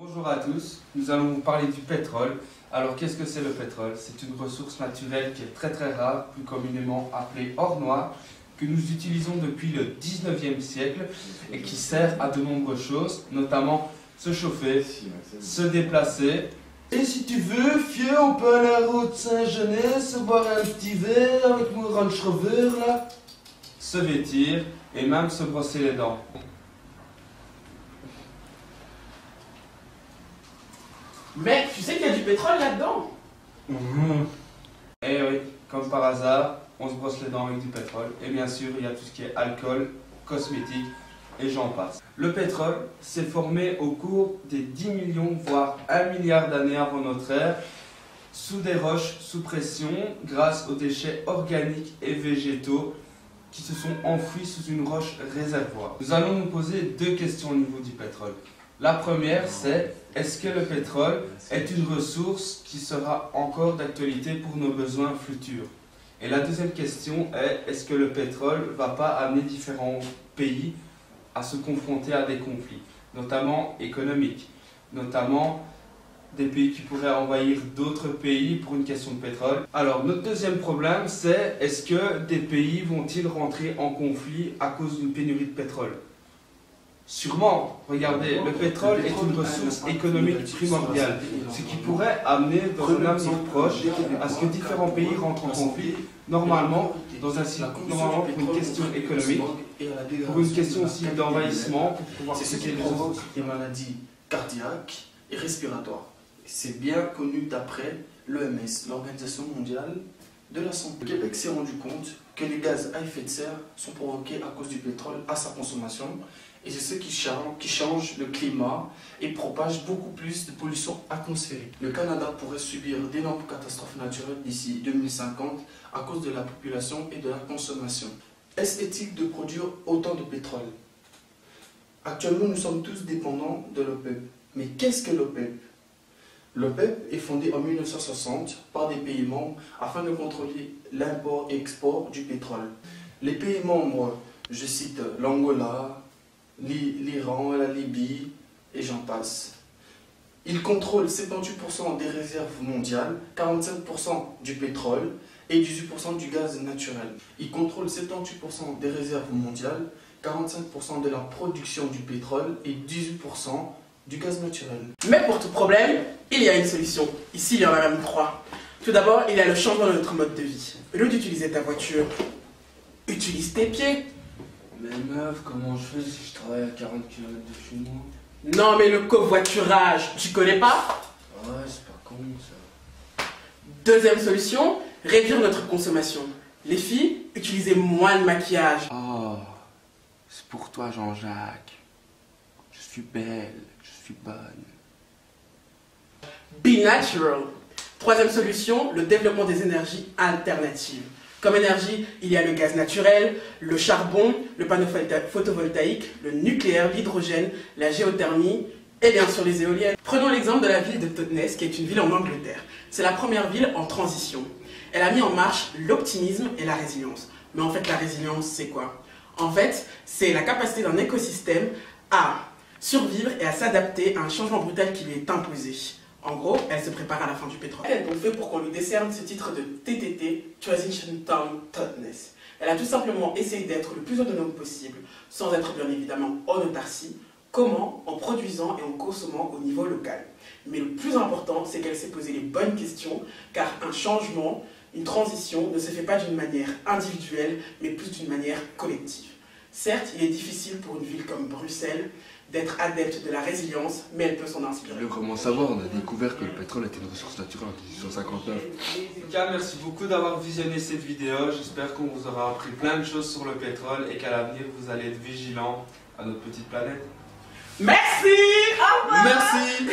Bonjour à tous, nous allons vous parler du pétrole. Alors qu'est-ce que c'est le pétrole? C'est une ressource naturelle qui est très rare, plus communément appelée or noir, que nous utilisons depuis le 19e siècle et qui sert à de nombreuses choses, notamment se chauffer, se déplacer. Et si tu veux, fieu, on peut aller à la route Saint-Genès, se boire un petit verre avec mon Range Rover là. Se vêtir et même se brosser les dents. Mec, tu sais qu'il y a du pétrole là-dedans? Et oui, comme par hasard, on se brosse les dents avec du pétrole. Et bien sûr, il y a tout ce qui est alcool, cosmétiques et j'en passe. Le pétrole s'est formé au cours des 10 millions, voire 1 milliard d'années avant notre ère, sous des roches sous pression, grâce aux déchets organiques et végétaux qui se sont enfouis sous une roche réservoir. Nous allons nous poser deux questions au niveau du pétrole. La première, c'est est-ce que le pétrole est une ressource qui sera encore d'actualité pour nos besoins futurs? Et la deuxième question est est-ce que le pétrole ne va pas amener différents pays à se confronter à des conflits, notamment économiques, notamment des pays qui pourraient envahir d'autres pays pour une question de pétrole. Alors notre deuxième problème, c'est est-ce que des pays vont-ils rentrer en conflit à cause d'une pénurie de pétrole? Sûrement, regardez, le pétrole est une ressource économique primordiale, ce qui pourrait amener dans un avenir proche à ce que différents pays rentrent en conflit, normalement, pour une question économique, pour une question aussi d'envahissement, pour pouvoir C'est ce qui provoque des maladies cardiaques et respiratoires. C'est bien connu d'après l'OMS, l'Organisation mondiale de la santé. Le Québec s'est rendu compte que les gaz à effet de serre sont provoqués à cause du pétrole à sa consommation. Et c'est ce qui change le climat et propage beaucoup plus de pollution atmosphérique. Le Canada pourrait subir d'énormes catastrophes naturelles d'ici 2050 à cause de la population et de la consommation. Est-ce éthique de produire autant de pétrole? Actuellement, nous sommes tous dépendants de l'OPEP. Mais qu'est-ce que l'OPEP? L'OPEP est fondé en 1960 par des pays membres afin de contrôler l'import et export du pétrole. Les pays membres, je cite l'Angola, l'Iran, la Libye, et j'en passe. Ils contrôlent 78% des réserves mondiales, 45% du pétrole et 18% du gaz naturel. Ils contrôlent 78% des réserves mondiales, 45% de la production du pétrole et 18% du gaz naturel. Mais pour tout problème, il y a une solution. Ici, il y en a même trois. Tout d'abord, il y a le changement de notre mode de vie. Au lieu d'utiliser ta voiture, utilise tes pieds. Mais meuf, comment je fais si je travaille à 40 km de chez moi? Non mais le covoiturage, tu connais pas? Ouais, c'est pas con ça. Deuxième solution, réduire notre consommation. Les filles, utilisez moins de maquillage. Oh, c'est pour toi Jean-Jacques. Je suis belle, je suis bonne. Be natural. Troisième solution, le développement des énergies alternatives. Comme énergie, il y a le gaz naturel, le charbon, le panneau photovoltaïque, le nucléaire, l'hydrogène, la géothermie et bien sûr les éoliennes. Prenons l'exemple de la ville de Totnes, qui est une ville en Angleterre. C'est la première ville en transition. Elle a mis en marche l'optimisme et la résilience. Mais en fait, la résilience, c'est quoi? En fait, c'est la capacité d'un écosystème à survivre et à s'adapter à un changement brutal qui lui est imposé. En gros, elle se prépare à la fin du pétrole. Elle a donc fait pour qu'on lui décerne ce titre de TTT, Transition Town Totnes. Elle a tout simplement essayé d'être le plus autonome possible, sans être bien évidemment en autarcie. Comment? En produisant et en consommant au niveau local. Mais le plus important, c'est qu'elle s'est posé les bonnes questions, car un changement, une transition ne se fait pas d'une manière individuelle, mais plus d'une manière collective. Certes, il est difficile pour une ville comme Bruxelles d'être adepte de la résilience, mais elle peut s'en inspirer. Comment savoir? On a découvert que le pétrole était une ressource naturelle en 1859. En tout cas, merci beaucoup d'avoir visionné cette vidéo. J'espère qu'on vous aura appris plein de choses sur le pétrole et qu'à l'avenir, vous allez être vigilants à notre petite planète. Merci! Au revoir! Merci!